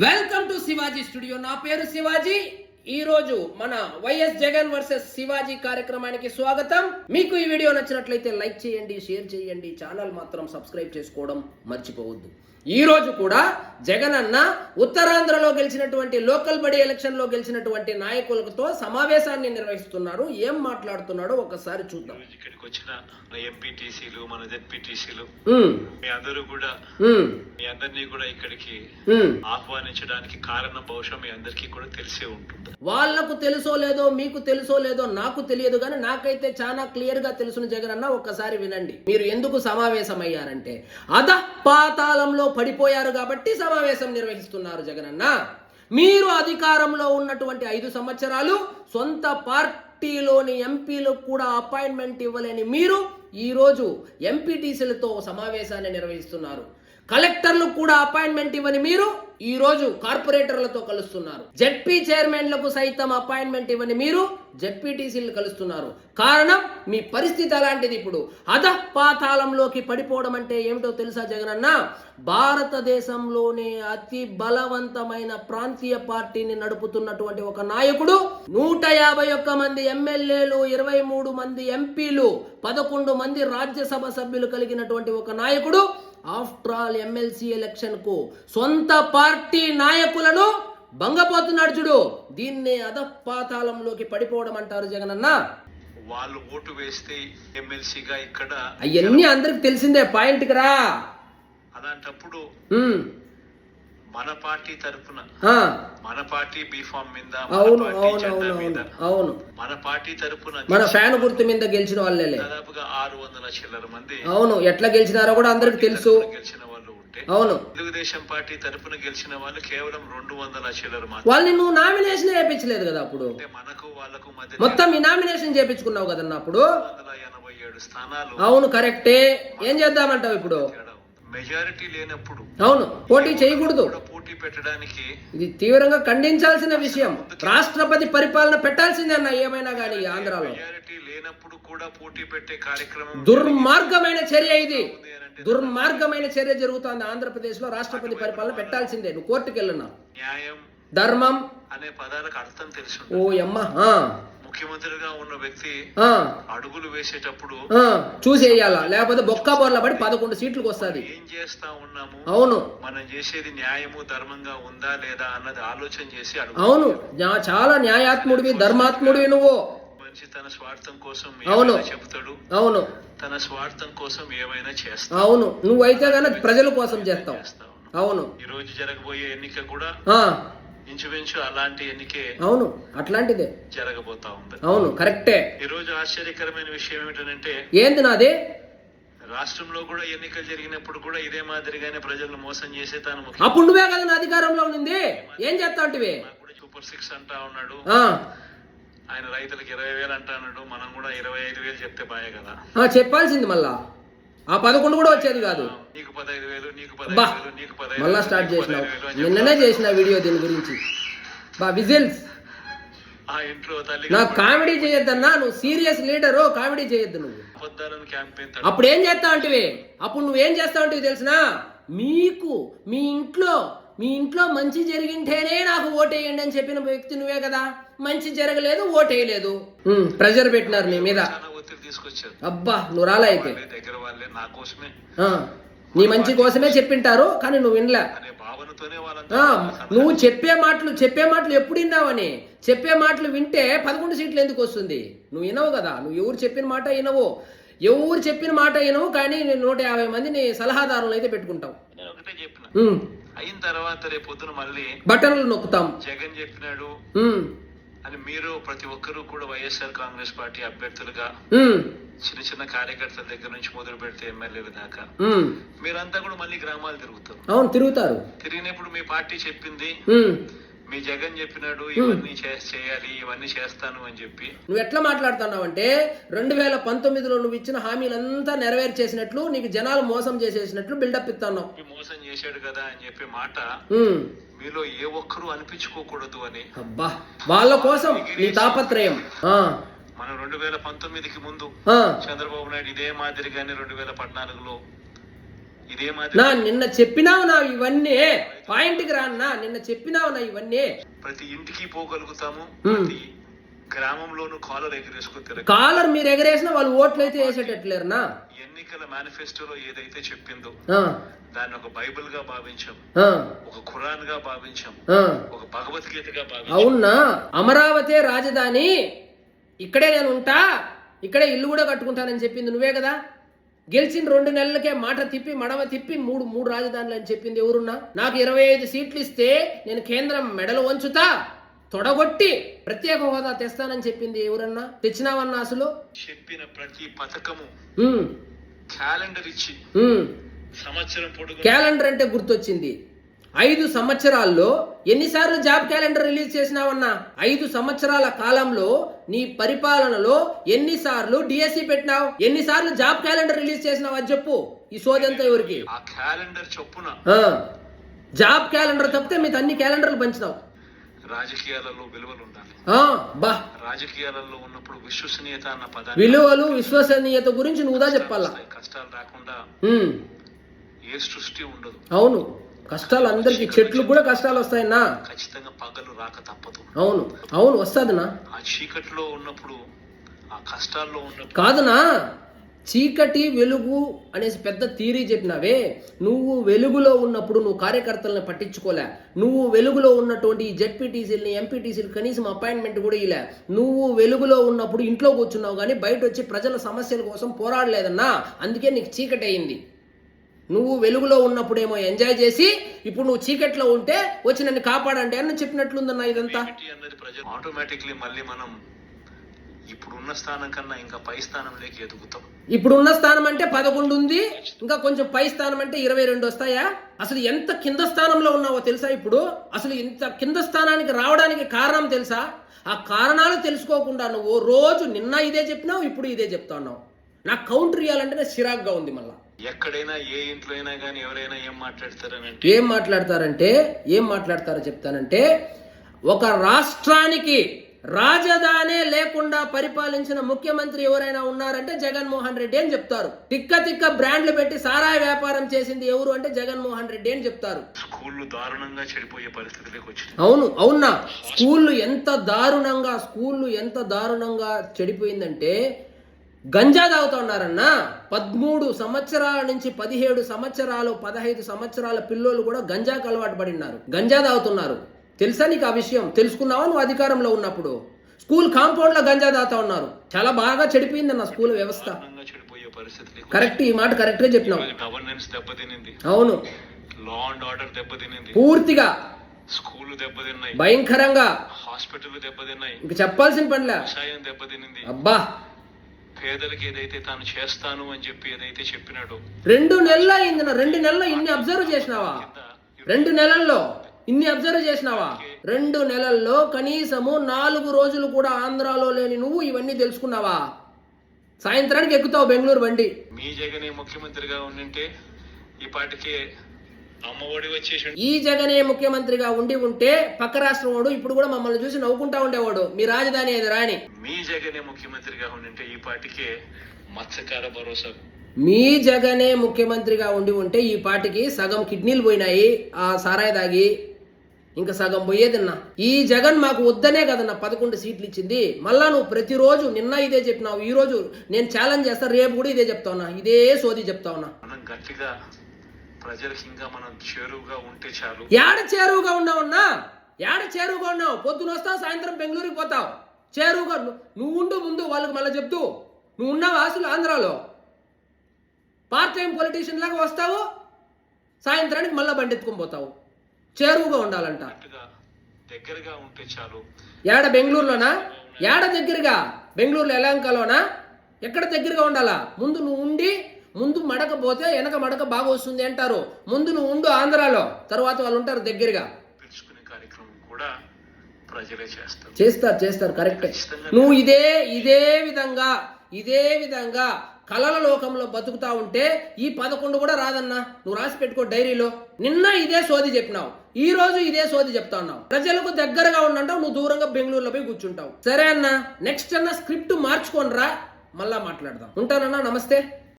Welcome to Shivaji studio. నా పేరు శివాజీ. ఈ రోజు మన వైఎస్ జగన్ వర్సెస్ శివాజీ కార్యక్రమానికి స్వాగతం. మీకు ఈ వీడియో నచ్చినట్లయితే లైక్ చేయండి, షేర్ చేయండి, ఛానల్ మాత్రం సబ్స్క్రైబ్ చేసుకోవడం మర్చిపోవద్దు. ఈ రోజు కూడా జగన్ అన్న ఉత్తరాంధ్రలో గెలిచినటువంటి లోకల్ బడి ఎలక్షన్ లో గెలిచినటువంటి నాయకులతో సమావేశాన్ని నిర్వహిస్తున్నారు. ఏం మాట్లాడుతున్నాడో ఒకసారి చూద్దాం. ఇక్కడికి వచ్చిన ఎంపీటీసీలు, మన జెడ్పీటీసీలు మీ అందరూ కూడా మీ అందరినీ కూడా ఇక్కడికి ఆహ్వానించడానికి కారణం బహుశా మీ అందరికీ కూడా తెలిసే ఉంటుంది. వాళ్లకు తెలుసో లేదో, మీకు తెలుసో లేదో నాకు తెలియదు, కానీ నాకైతే చాలా క్లియర్ గా తెలుసును. జగన్ అన్న ఒక్కసారి వినండి. మీరు ఎందుకు సమావేశం అయ్యారంటే అధపాతాళంలో పడిపోయారు కాబట్టి సమావేశం నిర్వహిస్తున్నారు. జగనన్న, మీరు అధికారంలో ఉన్నటువంటి 5 సంవత్సరాలు సొంత పార్టీలోని ఎంపీలకు కూడా అపాయింట్మెంట్ ఇవ్వలేని మీరు ఈ రోజు ఎంపీటీసీలతో సమావేశాన్ని నిర్వహిస్తున్నారు. కలెక్టర్లకు కూడా అపాయింట్మెంట్ ఇవ్వని మీరు ఈ రోజు కార్పొరేటర్లతో కలుస్తున్నారు. జెడ్పీ చైర్మన్లకు సైతం అపాయింట్మెంట్ ఇవ్వని మీరు జెడ్పీటీసీలు కలుస్తున్నారు. కారణం, మీ పరిస్థితి అలాంటిది. ఇప్పుడు అధపాతాళంలోకి పడిపోవడం అంటే ఏమిటో తెలుసా జగనన్న? భారతదేశంలోనే అతి బలవంతమైన ప్రాంతీయ పార్టీని నడుపుతున్నటువంటి ఒక నాయకుడు, 151 మంది ఎమ్మెల్యేలు, 23 మంది ఎంపీలు, 11 మంది రాజ్యసభ సభ్యులు కలిగినటువంటి ఒక నాయకుడు ఆఫ్టర్ ఆల్ ఎమ్మెల్సీ ఎలక్షన్ కు సొంత పార్టీ నాయకులను భంగపోతున్నాడు. చూడు, దీన్నే అధపాతాళంలోకి పడిపోవడం అంటారు జగనన్న. వాళ్ళు ఓటు వేస్తే ఎమ్మెల్సీగా ఇక్కడ అవన్నీ అందరికి తెలిసిందే, పాయింట్కి రా. అలాంటప్పుడు మన పార్టీ తరఫున మన పార్టీ బీఫామ్ మీద, అవును, మన పార్టీ తరఫున మన ఫ్యాన్ గుర్తు మీద గెలిచిన వాళ్ళే దాదాపుగా 600 చిల్లర మంది. అవును, ఎట్లా గెలిచినారో కూడా అందరికి తెలుసు. గెలిచిన వాళ్ళు ఉంటే, అవును, తెలుగుదేశం పార్టీ తరఫున గెలిచిన వాళ్ళు కేవలం 200 చిల్లర మంది. వాళ్ళని నువ్వు నామినేషన్ చేయించలేదు కదా అప్పుడు? మనకు వాళ్ళకు మధ్య మొత్తం ఈ నామినేషన్ చేయించుకున్నావు కదన్నా అప్పుడు. 187 స్థానాలు. అవును, కరెక్టే. ఏం చేద్దామంటావు ఇప్పుడు? మెజారిటీ లేనప్పుడు అవును, పోటీ చేయకూడదు. పోటీ పెట్టడానికి ఇది తీవ్రంగా ఖండించాల్సిన విషయం. రాష్ట్రపతి పరిపాలన పెట్టాల్సిందే అన్న, ఏమైనా కానీ ఆంధ్రాలో. మెజారిటీ లేనప్పుడు కూడా పోటీ పెట్టే కార్యక్రమం దుర్మార్గమైన చర్య. ఇది దుర్మార్గమైన చర్య జరుగుతోంది ఆంధ్రప్రదేశ్ లో. రాష్ట్రపతి పరిపాలన పెట్టాల్సిందే. నువ్వు కోర్టుకు వెళ్ళున్నా. న్యాయం, ధర్మం అనే పదాలకు అర్థం తెలుసు. ఓ అమ్మా, ముఖ్యమంత్రిగా ఉన్న వ్యక్తి అడుగులు వేసేటప్పుడు చూసేయాలా, లేకపోతే బొక్క బోర్ల పడి 11 సీట్లకు వస్తుంది. ఏం చేస్తా ఉన్నాము, అవును, మనం చేసేది న్యాయము ధర్మంగా ఉందా లేదా అన్నది ఆలోచన చేసి అవును, చాలా న్యాయాత్ముడివి, ధర్మాత్ముడివి నువ్వు. మనిషి తన స్వార్థం కోసం అవును చెబుతాడు, అవును, తన స్వార్థం కోసం ఏమైనా చేస్తావు. అవును, నువ్వైతే కనుక ప్రజల కోసం చేస్తావు. అవును, ఈ రోజు జరగబోయే ఎన్నిక కూడా ఇంచుమించు అలాంటి ఎన్నికే. అవును, అట్లాంటిదే జరగబోతా ఉంది. అవును, కరెక్టే. ఈ రోజు ఆశ్చర్యకరమైన విషయం ఏమిటంటే, ఏంది నాది, రాష్ట్రంలో కూడా ఎన్నికలు జరిగినప్పుడు కూడా ఇదే మాదిరిగానే ప్రజలను మోసం చేసే తాను. అప్పుడు నువ్వే కదా నా అధికారంలో ఉంది, ఏం చేస్తా ఉంటివి? సూపర్ 6 అంటా ఉన్నాడు ఆయన. రైతులకు 20,000 అంటా ఉన్నాడు. మనం కూడా 25,000 చెప్తే బాయే కదా. చెప్పాల్సింది మళ్ళా. ఆ 11 కూడా వచ్చేది కాదు. నీకు 15,000, నీకు 15,000, నీకు 15,000. మళ్ళా స్టార్ట్ చేసినావు. నిన్ననే చేసిన వీడియో దీని గురించి. విజిల్స్ ఆ ఇంట్లో తల్లి నాకు కామెడీ చేయొద్దన్నా. నువ్వు సీరియస్ లీడరు, కామెడీ చేయొద్దు నువ్వు. అబద్ధాలను క్యాంపెయిన్. అప్పుడు ఏం చేస్తా ఉంటివి? అప్పుడు నువ్వేం చేస్తా ఉంటివి తెలిసినా? మీకు మీ ఇంట్లో మంచి జరిగింటేనే నాకు ఓటేయండి అని చెప్పిన వ్యక్తి నువ్వే కదా. మంచి జరగలేదు, ఓటేయలేదు, ప్రెజర్ పెట్టినారు నీ మీద. తీసుకొచ్చారు. అబ్బా, నువ్వు రాలే అయితే. దగ్గర వాళ్ళే నా కోసమే, నీ మంచి కోసమే చెప్పింటారు, కానీ నువ్వు వినలే. నువ్వు చెప్పే మాటలు ఎప్పుడు విన్నావని? చెప్పే మాటలు వింటే 11 సీట్లు ఎందుకు వస్తుంది? నువ్వు వినవు కదా. నువ్వు ఎవరు చెప్పిన మాట వినవు, కానీ 150 మందిని సలహాదారులు అయితే పెట్టుకుంటావు. నేను ఒకటే చెప్పిన, అయిన తర్వాత రేపు పొద్దున మళ్ళీ బటన్లు నొక్కుతాం. జగన్ చెప్పినాడు అని మీరు ప్రతి ఒక్కరూ కూడా వైఎస్ఆర్ కాంగ్రెస్ పార్టీ అభ్యర్థులుగా చిన్న కార్యకర్తల దగ్గర నుంచి మొదలు పెడితే ఎమ్మెల్యేల దాకా మీరంతా కూడా మళ్ళీ గ్రామాలు తిరుగుతారు. అవును, తిరుగుతారు. తిరిగినప్పుడు మీ పార్టీ చెప్పింది, మీ జగన్ చెప్పినాడు ఇవన్నీ చేయాలి, ఇవన్నీ చేస్తాను అని చెప్పి నువ్వు ఎట్లా మాట్లాడుతున్నావు అంటే 2019లో నువ్వు ఇచ్చిన హామీలంతా నెరవేర్చేసినట్లు, నీకు జనాలు మోసం చేసేసినట్లు బిల్డప్ ఇస్తున్నావు. మోసం చేశాడు కదా అని చెప్పి మాట మీలో ఏ ఒక్కరూ అనిపించుకోకూడదు అని. అబ్బా, వాళ్ళ కోసం నీ తాపత్రయం. మనం 2019కి ముందు చంద్రబాబు నాయుడు ఇదే మాదిరిగానే 2014లో ఇదేమాదిరి నా నిన్న చెప్పినావు నా ఇవన్నీ పాయింట్కి రా అన్నా, నిన్న చెప్పినావు నా ఇవన్నీ. ప్రతి ఇంటికి పోగలుగుతాము, ప్రతి గ్రామంలోనూ కాలర్ ఎగరేసుకుని తిరగ. కాలర్ మీరు ఎగరేసినా వాళ్ళు ఓట్లు అయితే వేసేటట్లేరునా? ఎన్నికల మేనిఫెస్టోలో ఏదైతే చెప్పిందో దాన్ని ఒక బైబిల్ గా భావించాం, ఒక ఖురాన్ గా భావించాం, ఒక భగవద్గీతగా భావించాం. అవునా? అమరావతి రాజధాని, ఇక్కడే నేను ఉంటా, ఇక్కడే ఇల్లు కూడా కట్టుకుంటానని చెప్పింది నువ్వే కదా. గెలిచిన 2 నెలలకే మాట తిప్పి మడమ తిప్పి మూడు రాజధానులు అని చెప్పింది ఎవరున్నా? నాకు 25 సీట్లు ఇస్తే నేను కేంద్రం మెడలు వంచుతా, తొడగొట్టి ప్రత్యేక హోదా తెస్తానని చెప్పింది ఎవరన్నా? తెచ్చినావన్నా? అసలు చెప్పిన ప్రతి పథకము క్యాలెండర్ ఇచ్చి సంవత్సరం పొడుగు. క్యాలెండర్ అంటే గుర్తొచ్చింది. 5 సంవత్సరాల్లో ఎన్నిసార్లు జాబ్ క్యాలెండర్ రిలీజ్ చేసినావన్నా? 5 సంవత్సరాల కాలంలో నీ పరిపాలనలో ఎన్నిసార్లు డిఎస్సి పెట్టినావు? ఎన్నిసార్లు జాబ్ క్యాలెండర్ రిలీజ్ చేసినావు? అది చెప్పు. ఈ సోదంతా ఎవరికి? ఆ క్యాలెండర్ చొప్పున జాబ్ క్యాలెండర్ తప్పితే మీ అన్ని క్యాలెండర్లు పంచినావు. రాజకీయాలలో విలువలు ఉండాలి. రాజకీయాలలో ఉన్నప్పుడు విశ్వసనీయత అన్న పదాన్ని, విలువలు విశ్వసనీయత గురించి నువ్వుదా చెప్పాలా? కష్టాలు రాకుండా ఏ సృష్టి ఉండదు. అవును, కష్టాలు అందరికి, చెట్లు కూడా కష్టాలు వస్తాయన్నా. ఖచ్చితంగా పగలు రాక తప్పదు. అవును అవును వస్తాదనా. ఆ చీకట్లో ఉన్నప్పుడు, ఆ కష్టాల్లో ఉన్నప్పుడు కాదనా, చీకటి వెలుగు అనేసి పెద్ద థియరీ చెప్పినావే. నువ్వు వెలుగులో ఉన్నప్పుడు నువ్వు కార్యకర్తలను పట్టించుకోలే. నువ్వు వెలుగులో ఉన్నటువంటి జెడ్పీటీసీలని, ఎంపీటీసీలు కనీసం అపాయింట్మెంట్ కూడా ఇలా. నువ్వు వెలుగులో ఉన్నప్పుడు ఇంట్లో కూర్చున్నావు కానీ బయట వచ్చి ప్రజల సమస్యల కోసం పోరాడలేదన్నా. అందుకే నీకు చీకటి అయింది. నువ్వు వెలుగులో ఉన్నప్పుడేమో ఎంజాయ్ చేసి, ఇప్పుడు నువ్వు చీకట్లో ఉంటే వచ్చి నన్ను కాపాడంటే అని చెప్పినట్లుందన్నా ఇదంతా. అన్నది ప్రజలు ఆటోమేటిక్లీ మళ్ళీ మనం ఇప్పుడున్న స్థానం కన్నా ఇంకా పై స్థానంలోకి ఎదుగుతాం. ఇప్పుడున్న స్థానం అంటే 11 ఉంది, ఇంకా కొంచెం పై స్థానం అంటే 22 వస్తాయా? అసలు ఎంత కింద స్థానంలో ఉన్నావో తెలుసా? ఇప్పుడు అసలు ఇంత కింద స్థానానికి రావడానికి కారణం తెలుసా? ఆ కారణాలు తెలుసుకోకుండా నువ్వు రోజు నిన్న ఇదే చెప్పినావు, ఇప్పుడు ఇదే చెప్తా ఉన్నావు. నాకు కౌంటర్ ఇవ్వాలంటేనే చిరాగ్గా ఉంది. మళ్ళా ఎక్కడైనా ఏ ఇంట్లో అయినా కానీ ఎవరైనా ఏం మాట్లాడతారో చెప్తానంటే, ఒక రాష్ట్రానికి రాజధానే లేకుండా పరిపాలించిన ముఖ్యమంత్రి ఎవరైనా ఉన్నారంటే జగన్మోహన్ రెడ్డి అని చెప్తారు. తిక్క బ్రాండ్లు పెట్టి సారాయి వ్యాపారం చేసింది ఎవరు అంటే జగన్మోహన్ రెడ్డి అని చెప్తారు. స్కూళ్ళు దారుణంగా చెడిపోయే పరిస్థితిలోకి వచ్చింది. అవునా? స్కూళ్ళు ఎంత దారుణంగా చెడిపోయిందంటే గంజా తాగుతూ ఉన్నారన్నా. 13 సంవత్సరాల నుంచి 17 సంవత్సరాలు 15 సంవత్సరాల పిల్లోళ్ళు కూడా గంజాకు అలవాటు పడినారు, గంజా తాగుతున్నారు. తెలుసా నీకు ఆ విషయం? తెలుసుకున్నావా నువ్వు అధికారంలో ఉన్నప్పుడు? స్కూల్ కాంపౌండ్ లో గంజా తాగుతా ఉన్నారు. చాలా బాగా చెడిపోయిందన్న స్కూల్ వ్యవస్థ. కరెక్ట్, ఈ మాట కరెక్ట్ గా చెప్పినావు. గవర్నెన్స్ దెబ్బతినింది. అవును, లా అండ్ ఆర్డర్ దెబ్బతినింది పూర్తిగా. స్కూల్ దెబ్బతిన్నాయి భయంకరంగా. హాస్పిటల్ దెబ్బతిన్నాయి. ఇంకా చెప్పాల్సిన పనిలే. వ్యవసాయం దెబ్బతినింది. అబ్బా, పేదలకి ఏదైతే తాను చేస్తాను అని చెప్పి ఏదైతే చెప్పినాడో 2 నెలలు అయింది. 2 నెలల్లో ఇన్ని అబ్జర్వ్ చేసినావా? 2 నెలల్లో ఇన్ని అబ్జర్వ్ చేసినావా? 2 నెలల్లో కనీసము 4 రోజులు కూడా ఆంధ్రాలో లేని నువ్వు ఇవన్నీ తెలుసుకున్నావా? సాయంత్రానికి ఎక్కుతావు బెంగళూరు బండి. మీ జగనే ముఖ్యమంత్రిగా ఉండింటే ఈ పాటికే అమ్మఒడి వచ్చేసి, ఈ జగనే ముఖ్యమంత్రిగా ఉంటే పక్క రాష్ట్రం వాడు ఇప్పుడు కూడా మమ్మల్ని చూసి నవ్వుకుంటా ఉండేవాడు, మీ రాజధాని ఏది రాని. మీ జగనే ముఖ్యమంత్రిగా ఉండింటే ఈ పాటికే మత్స్యకార భరోసా. మీ జగనే ముఖ్యమంత్రిగా ఉంటే ఈ పాటికి సగం కిడ్నీలు పోయినాయి ఆ సారాయి దాగి, ఇంకా సగం పోయేదన్నా. ఈ జగన్ మాకు వద్దనే కదన్నా 11 సీట్లు ఇచ్చింది. మళ్ళా నువ్వు ప్రతిరోజు నిన్న ఇదే చెప్పినావు, ఈ రోజు నేను ఛాలెంజ్ చేస్తా, రేపు కూడా ఇదే చెప్తా ఉన్నా, ఇదే సోది చెప్తా ఉన్నా. మనం గట్టిగా ప్రజలకి ఇంకా మనం చేరువుగా ఉంటే చాలు. యాడ చేరువుగా ఉన్నావు? పొద్దున వస్తావు, సాయంత్రం బెంగళూరుకి పోతావు. చేరువుగా నువ్వు ఉండు, ముందు వాళ్ళకి మళ్ళీ చెప్తూ నువ్వు ఉన్నావు అసలు ఆంధ్రాలో. పార్ట్ టైం పొలిటీషియన్ లాగా వస్తావు, సాయంత్రానికి మళ్ళీ బండి ఎత్తుకొని పోతావు. చేరువుగా ఉండాలంట. దగ్గరగా ఉంటే చాలు. ఏడ బెంగళూరులోనా? ఏడ దగ్గరగా? బెంగళూరులో ఎలాంకలోనా? ఎక్కడ దగ్గరగా ఉండాలా? ముందు నువ్వు ఉండి, ముందు మడక పోతే వెనక మడక బాగా వస్తుంది అంటారు. ముందు నువ్వు ఉండు ఆంధ్రాలో, తర్వాత వాళ్ళు ఉంటారు దగ్గరగా. పిలుచుకునే కార్యక్రమం కూడా ప్రజలే చేస్తారు. కరెక్ట్. నువ్వు ఇదే విధంగా కలల లోకంలో బతుకుతా ఉంటే ఈ 11 కూడా రాదన్నా. నువ్వు రాసి పెట్టుకో డైరీలో. నిన్న ఇదే సోది చెప్పినావు, ఈ రోజు ఇదే సోది చెప్తా ఉన్నావు. ప్రజలకు దగ్గరగా ఉండంటావు, నువ్వు దూరంగా బెంగళూరులో పోయి కూర్చుంటావు. సరే అన్న, నెక్స్ట్ అన్న స్క్రిప్ట్ మార్చుకోనరా, మళ్ళా మాట్లాడదాం. ఉంటానన్నా, నమస్తే.